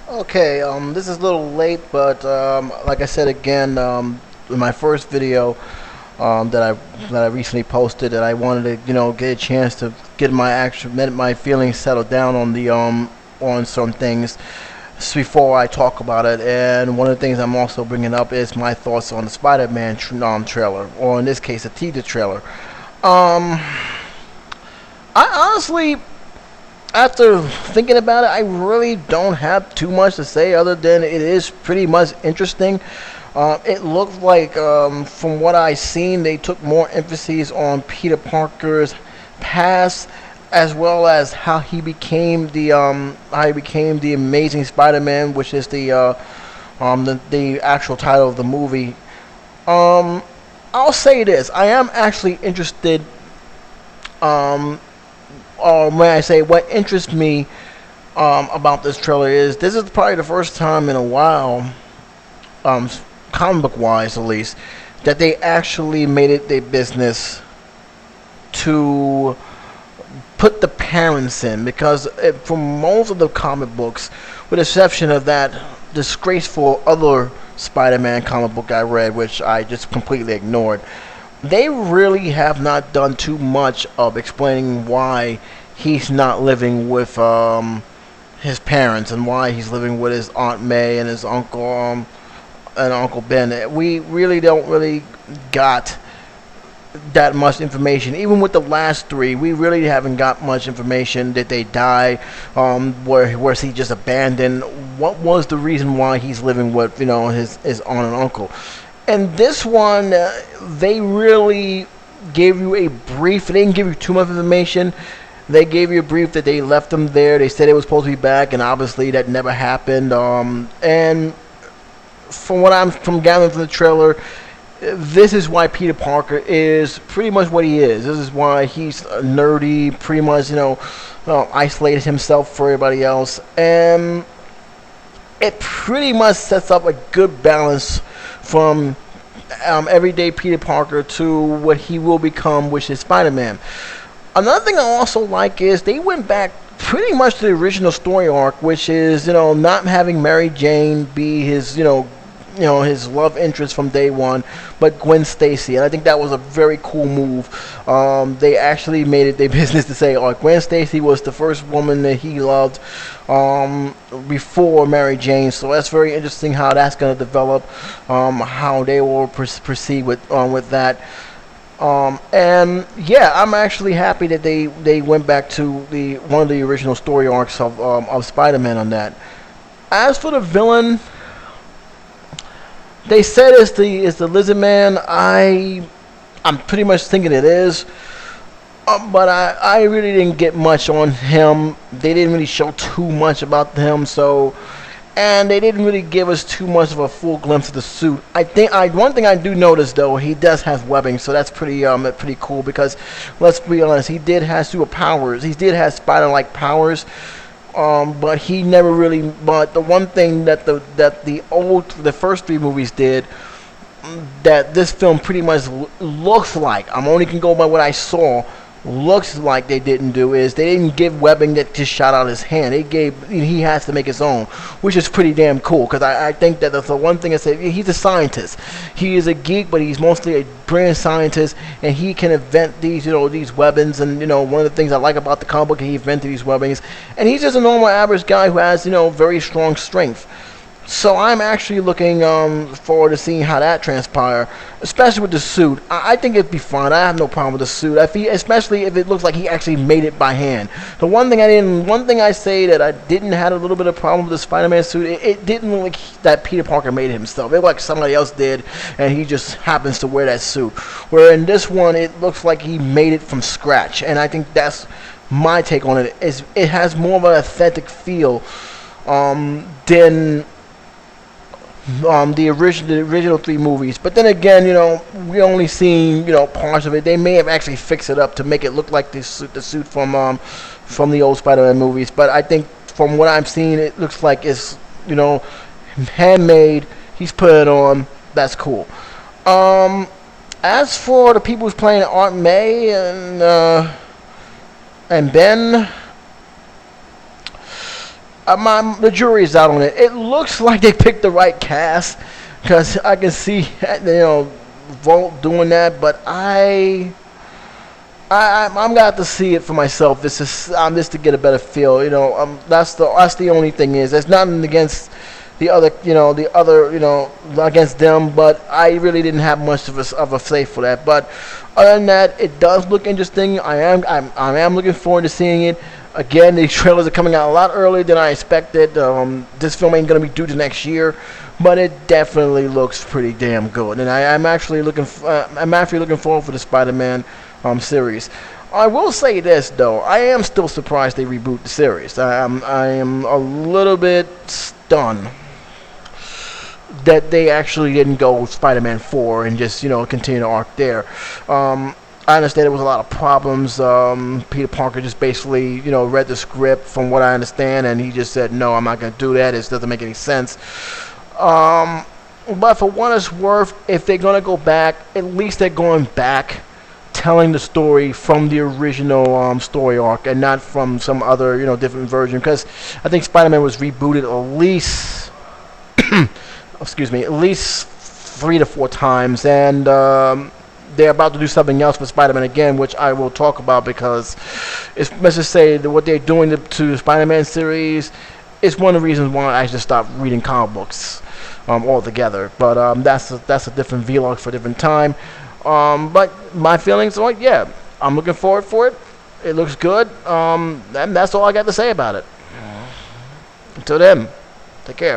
Okay, this is a little late, but like I said again, in my first video that I recently posted, that I wanted to get a chance to get my feelings settled down on the on some things before I talk about it. And one of the things I'm also bringing up is my thoughts on the Spider-Man trailer, or in this case, a teaser trailer. Um, I honestly, after thinking about it, I really don't have too much to say other than it is pretty much interesting. It looked like, from what I seen, they took more emphasis on Peter Parker's past, as well as how he became the Amazing Spider-Man, which is the actual title of the movie. Um, I'll say this: I am actually interested. Um, or when I say what interests me about this trailer is this is probably the first time in a while, um, comic book wise at least, that they actually made it their business to put the parents in, because for most of the comic books, with the exception of that disgraceful other Spider-Man comic book I read, which I just completely ignored, they really have not done too much of explaining why he's not living with his parents and why he's living with his Aunt May and his Uncle Ben. We really don't really got that much information. Even with the last three, we really haven't got much information. Did they die? Where was he just abandoned? What was the reason why he's living with his aunt and uncle? And this one, they really gave you a brief. They didn't give you too much information. They gave you a brief that they left him there. They said it was supposed to be back, and obviously that never happened. And from what I'm from gathering from the trailer, this is why Peter Parker is pretty much what he is. This is why he's nerdy, pretty much, isolated himself from everybody else. And it pretty much sets up a good balance from everyday Peter Parker to what he will become, which is Spider-Man. Another thing I also like is they went back pretty much to the original story arc, which is not having Mary Jane be his his love interest from day one, but Gwen Stacy. And I think that was a very cool move. They actually made it their business to say, oh, Gwen Stacy was the first woman that he loved before Mary Jane. So that's very interesting how that's going to develop, how they will proceed with that. And yeah, I'm actually happy that they went back to the one of the original story arcs of Spider-Man on that. As for the villain, they said it's the Lizard Man. I'm pretty much thinking it is. But I really didn't get much on him. They didn't really show too much about him, and they didn't really give us too much of a full glimpse of the suit. One thing I do notice though, he does have webbing, so that's pretty cool, because let's be honest, he did have superpowers. He did have spider-like powers. But he never really. But the one thing that the first three movies did, that this film pretty much looks like, I'm only can go by what I saw, looks like they didn't do, is they didn't give webbing that just shot out his hand. He has to make his own, which is pretty damn cool, because I think that that's the one thing I said. He's a scientist. He is a geek, but he's mostly a brilliant scientist, and he can invent these weapons. And one of the things I like about the comic book, he invented these weapons, and he's just a normal average guy who has very strong strength. So I'm actually looking forward to seeing how that transpire, especially with the suit. I think it'd be fine. I have no problem with the suit. Especially if it looks like he actually made it by hand. One thing I say that I didn't have a little bit of problem with the Spider-Man suit. It didn't look like that Peter Parker made it himself. It looked like somebody else did, and he just happens to wear that suit. Where in this one, it looks like he made it from scratch, and I think that's my take on it. It has more of an authentic feel than the original three movies. But then again, we only seen parts of it. They may have actually fixed it up to make it look like the suit from the old Spider-Man movies. But I think from what I'm seeing, it looks like it's handmade. He's put it on. That's cool. As for the people who's playing Aunt May and Ben, The jury's out on it. It looks like they picked the right cast because I can see Volt doing that, but I'm gonna have to see it for myself. This is just to get a better feel. That's the only thing is. There's nothing against the other, against them, but I really didn't have much of a say for that. But other than that, it does look interesting. I am looking forward to seeing it. Again, these trailers are coming out a lot earlier than I expected. This film ain't gonna be due to next year, but it definitely looks pretty damn good. And I'm actually looking forward for the Spider-Man series. I will say this though, I am still surprised they reboot the series. I am a little bit stunned that they actually didn't go Spider-Man 4 and just continue the arc there. I understand there was a lot of problems. Peter Parker just basically, read the script from what I understand, and he just said, no, I'm not going to do that. It doesn't make any sense. But for what it's worth, if they're going to go back, at least they're going back telling the story from the original story arc and not from some other, different version. Because I think Spider-Man was rebooted at least, excuse me, at least 3 to 4 times. And they're about to do something else with Spider-Man again, which I will talk about because let's just say that what they're doing to the Spider-Man series is one of the reasons why I just stopped reading comic books altogether. But that's a different vlog for a different time. But my feelings are yeah, I'm looking forward for it. It looks good. And that's all I got to say about it. Until then, take care.